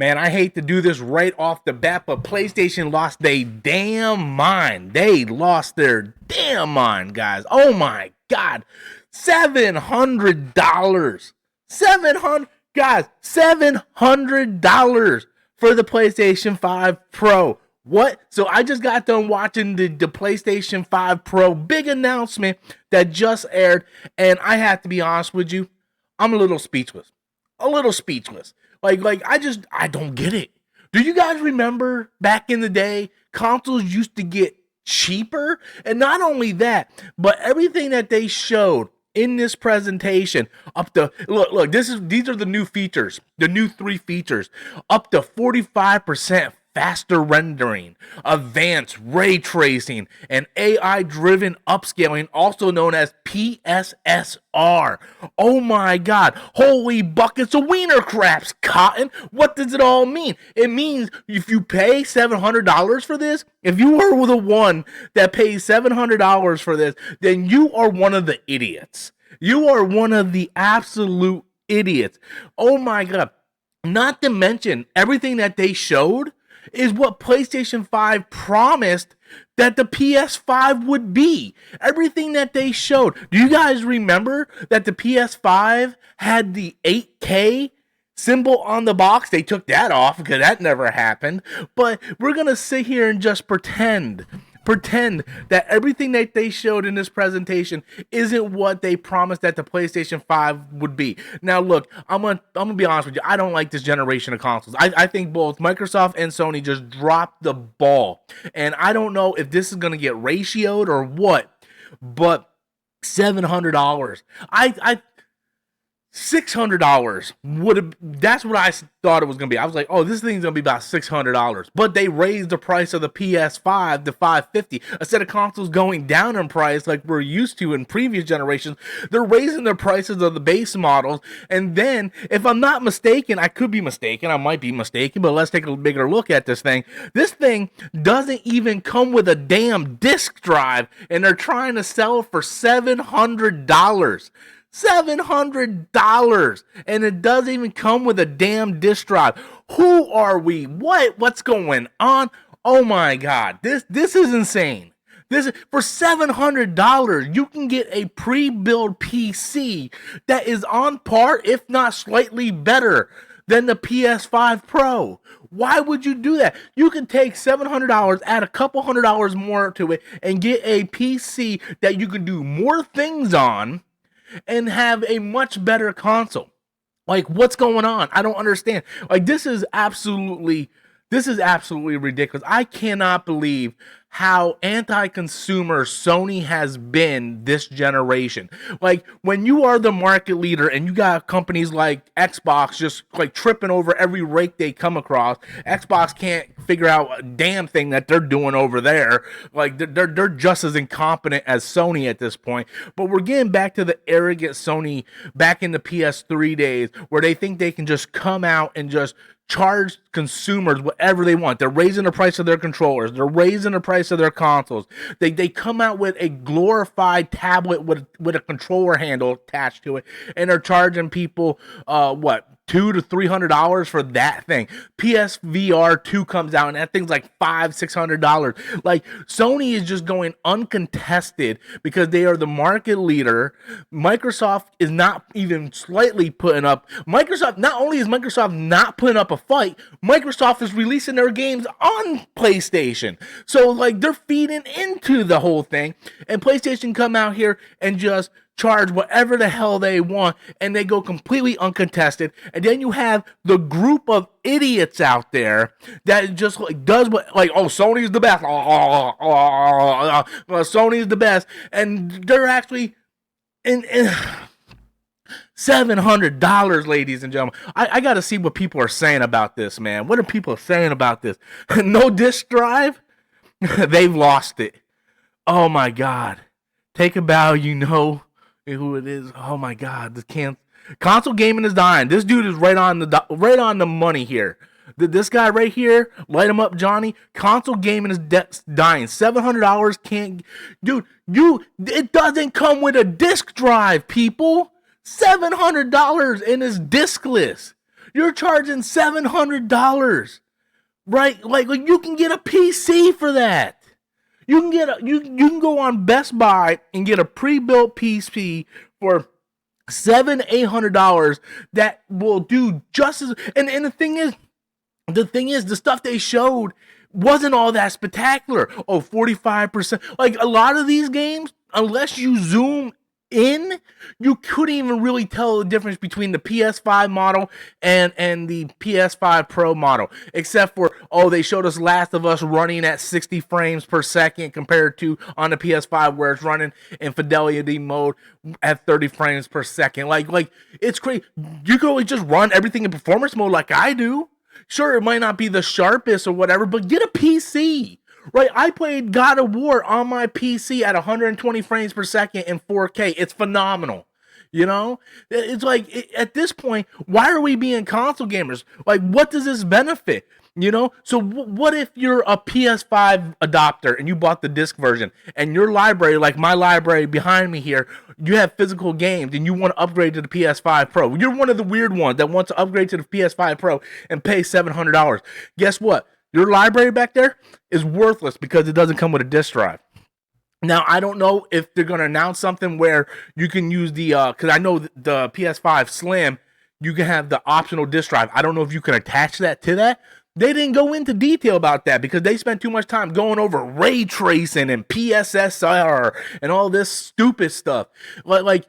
Man, I hate to do this right off the bat, but PlayStation lost their damn mind. They lost their damn mind, guys. Oh my God. $700. 700 guys, $700 for the PlayStation 5 Pro. What? So I just got done watching the PlayStation 5 Pro big announcement that just aired, and I have to be honest with you, I'm a little speechless. A little speechless. I don't get it. Do you guys remember back in the day, consoles used to get cheaper? And not only that, but everything that they showed in this presentation, up to look, these are the new features, the new 3 features, up to 45% faster rendering, advanced ray tracing, and AI-driven upscaling, also known as PSSR. Oh my God. Holy buckets of wiener craps, Cotton. What does it all mean? It means if you pay $700 for this, if you are the one that pays $700 for this, then you are one of the idiots. You are one of the absolute idiots. Oh my God. Not to mention everything that they showed is what PlayStation 5 promised that the PS5 would be. Everything that they showed. Do you guys remember that the PS5 had the 8K symbol on the box? They took that off because that never happened. But we're going to sit here and just pretend that everything that they showed in this presentation isn't what they promised that the PlayStation 5 would be. Now, look, I'm gonna be honest with you. I don't like this generation of consoles. I think both Microsoft and Sony just dropped the ball. And I don't know if this is gonna get ratioed or what, but $700. $600 would have, that's what I thought it was going to be. I was like, oh, this thing's going to be about $600. But they raised the price of the PS5 to $550. Instead of consoles going down in price like we're used to in previous generations, they're raising the prices of the base models. And then, if I'm not mistaken, I could be mistaken, I might be mistaken, but let's take a bigger look at this thing. This thing doesn't even come with a damn disk drive, and they're trying to sell it for $700. $700, and it doesn't even come with a damn disk drive. Who are we? What's going on? Oh my God, this is insane. This is, for $700, you can get a pre-built PC that is on par, if not slightly better than the PS5 Pro. Why would you do that? You can take $700, add a couple $100 more to it, and get a PC that you can do more things on and have a much better console. Like, what's going on? I don't understand. Like, this is absolutely ridiculous. I cannot believe how anti-consumer Sony has been this generation. Like, when you are the market leader and you got companies like Xbox just like tripping over every rake they come across, Xbox can't figure out a damn thing that they're doing over there. Like, they're just as incompetent as Sony at this point. But we're getting back to the arrogant Sony back in the PS3 days, where they think they can just come out and just charge consumers whatever they want. They're raising the price of their controllers. They're raising the price of their consoles. They come out with a glorified tablet with a controller handle attached to it, and they're charging people $200 to $300 for that thing. PSVR 2 comes out and that thing's like $500-$600. Like, Sony is just going uncontested because they are the market leader. Microsoft is not even slightly putting up. Not only is Microsoft not putting up a fight, Microsoft is releasing their games on PlayStation. So like, they're feeding into the whole thing, and PlayStation come out here and just charge whatever the hell they want, and they go completely uncontested. And then you have the group of idiots out there that just like does what, like, oh, Sony's the best, Sony's the best, and they're actually in $700, ladies and gentlemen. I gotta see what people are saying about this, man. What are people saying about this? No disk drive? They've lost it. Oh my God. Take a bow, you know who it is. Oh my God, this console gaming is dying. This dude is right on the money here. This guy right here, light him up, Johnny. Console gaming is dying. $700 can't, dude. It doesn't come with a disc drive, people. $700 and it's diskless. You're charging $700, right? Like you can get a PC for that. You can get you can go on Best Buy and get a pre-built PC for $800 that will do just as. And the thing is, the stuff they showed wasn't all that spectacular. Oh, 45%. Like a lot of these games, unless you zoom in, you couldn't even really tell the difference between the PS5 model and the PS5 Pro model, except for, oh, they showed us Last of Us running at 60 frames per second compared to on the PS5 where it's running in fidelity mode at 30 frames per second. Like it's crazy. You can always just run everything in performance mode like I do. Sure, it might not be the sharpest or whatever, but get a PC. Right, I played God of War on my PC at 120 frames per second in 4K. It's phenomenal. You know, it's like at this point, why are we being console gamers? Like, what does this benefit? You know, so what if you're a PS5 adopter and you bought the disc version and your library, like my library behind me here, you have physical games and you want to upgrade to the PS5 Pro? You're one of the weird ones that wants to upgrade to the PS5 Pro and pay $700. Guess what? Your library back there is worthless because it doesn't come with a disc drive. Now, I don't know if they're going to announce something where you can use the, because I know the PS5 Slim, you can have the optional disc drive. I don't know if you can attach that to that. They didn't go into detail about that because they spent too much time going over ray tracing and PSSR and all this stupid stuff. Like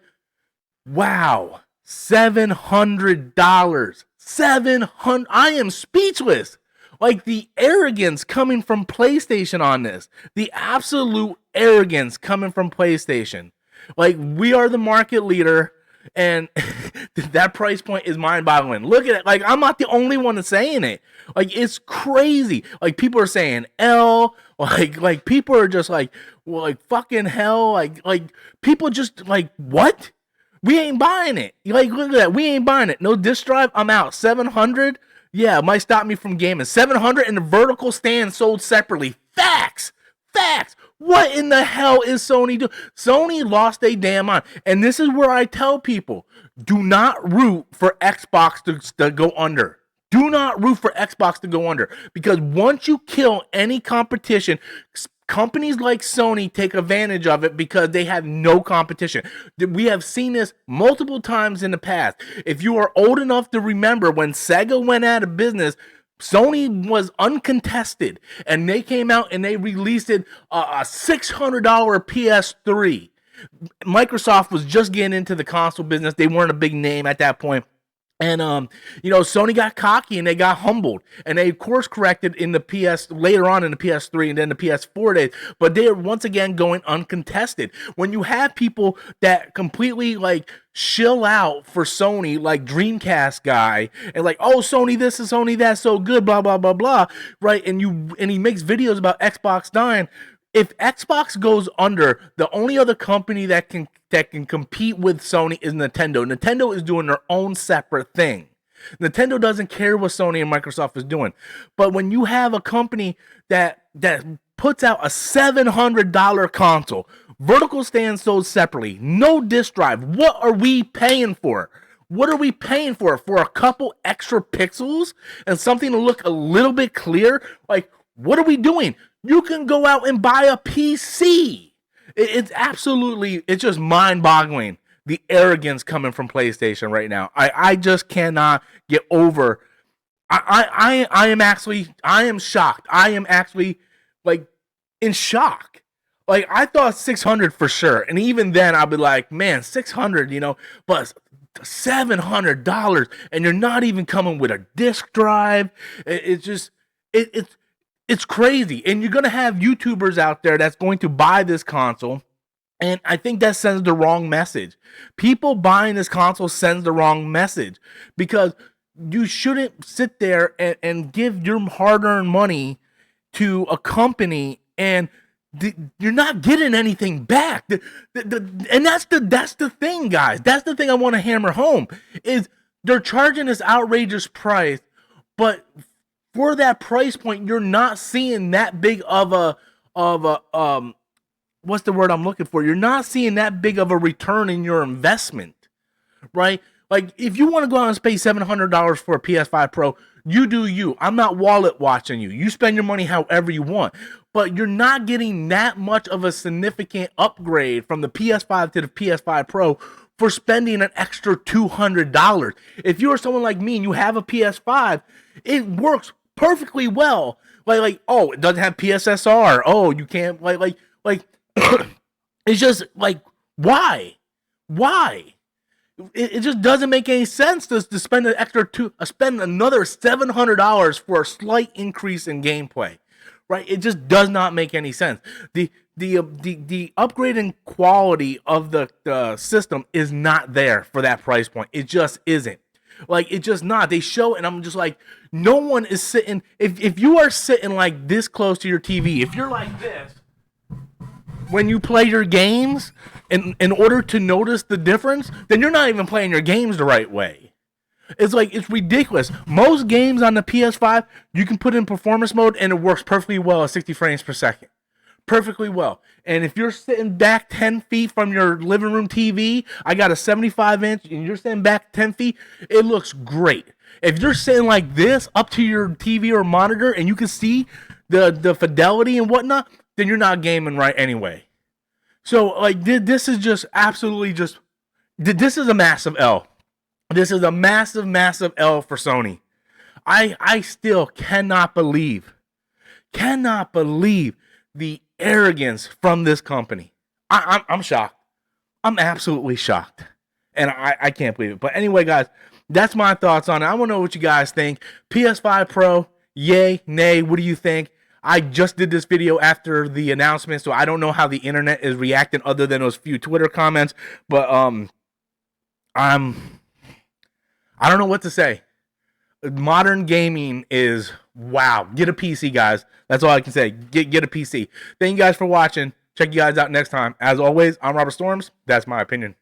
wow, $700. $700. I am speechless. Like the arrogance coming from PlayStation on this. The absolute arrogance coming from PlayStation. Like, we are the market leader, and that price point is mind-boggling. Look at it. Like, I'm not the only one that's saying it. Like, it's crazy. Like, people are saying L. Like people are just like, well, like, fucking hell. Like people just like, what? We ain't buying it. Like, look at that. We ain't buying it. No disc drive. I'm out. 700. Yeah, it might stop me from gaming. 700 and the vertical stand sold separately. Facts. What in the hell is Sony doing? Sony lost their damn mind. And this is where I tell people, do not root for Xbox to go under. Do not root for Xbox to go under. Because once you kill any competition, companies like Sony take advantage of it because they have no competition. We have seen this multiple times in the past. If you are old enough to remember when Sega went out of business, Sony was uncontested, and they came out and they released a $600 PS3. Microsoft was just getting into the console business. They weren't a big name at that point. And, Sony got cocky and they got humbled, and they course corrected in the later on in the PS3 and then the PS4 days, but they are once again going uncontested. When you have people that completely like shill out for Sony, like Dreamcast guy, and like, oh, Sony this and Sony that, so good, blah, blah, blah, blah, right? And he makes videos about Xbox dying. If Xbox goes under, the only other company that can compete with Sony is Nintendo. Nintendo is doing their own separate thing. Nintendo doesn't care what Sony and Microsoft is doing. But when you have a company that puts out a $700 console, vertical stand sold separately, no disc drive, what are we paying for? What are we paying for? For a couple extra pixels and something to look a little bit clear? Like, what are we doing? You can go out and buy a PC. It's just mind-boggling, the arrogance coming from PlayStation right now. I just cannot get over. I am shocked. I am actually like in shock. Like, I thought 600 for sure, and even then I'd be like, man, 600, but $700, and you're not even coming with a disc drive. It's crazy. And you're going to have YouTubers out there that's going to buy this console. And I think that sends the wrong message. People buying this console sends the wrong message. Because you shouldn't sit there and give your hard-earned money to a company and you're not getting anything back. And that's the thing, guys. That's the thing I want to hammer home. Is they're charging this outrageous price, but for that price point, you're not seeing that big of a what's the word I'm looking for? You're not seeing that big of a return in your investment, right? Like, if you want to go out and pay $700 for a PS5 Pro, you do you. I'm not wallet watching you. You spend your money however you want. But you're not getting that much of a significant upgrade from the PS5 to the PS5 Pro for spending an extra $200. If you're someone like me and you have a PS5, it works perfectly well. Like, oh, it doesn't have PSSR. Oh, you can't, it's just like, why? Why? It just doesn't make any sense to spend an extra spend another $700 for a slight increase in gameplay, right? It just does not make any sense. The upgrade in quality of the system is not there for that price point. It just isn't. Like, it's just not. They show, and I'm just like, no one is sitting. If you are sitting like this close to your TV, if you're like this when you play your games, in order to notice the difference, then you're not even playing your games the right way. It's like, it's ridiculous. Most games on the PS5, you can put in performance mode and it works perfectly well at 60 frames per second. Perfectly well. And if you're sitting back 10 feet from your living room TV, I got a 75-inch, and you're sitting back 10 feet, it looks great. If you're sitting like this up to your TV or monitor and you can see the fidelity and whatnot, then you're not gaming right anyway. So, like, this is just absolutely just, this is a massive L. This is a massive, massive L for Sony. I still cannot believe the arrogance from this company. I'm shocked. I'm absolutely shocked. And I can't believe it. But anyway, guys, that's my thoughts on it. I want to know what you guys think. PS5 Pro, yay, nay, what do you think? I just did this video after the announcement, so I don't know how the internet is reacting other than those few Twitter comments. But I don't know what to say. Modern gaming is wow. Get a PC, guys. That's all I can say. Get a PC. Thank you guys for watching. Check you guys out next time. As always, I'm Robert Storms. That's my opinion.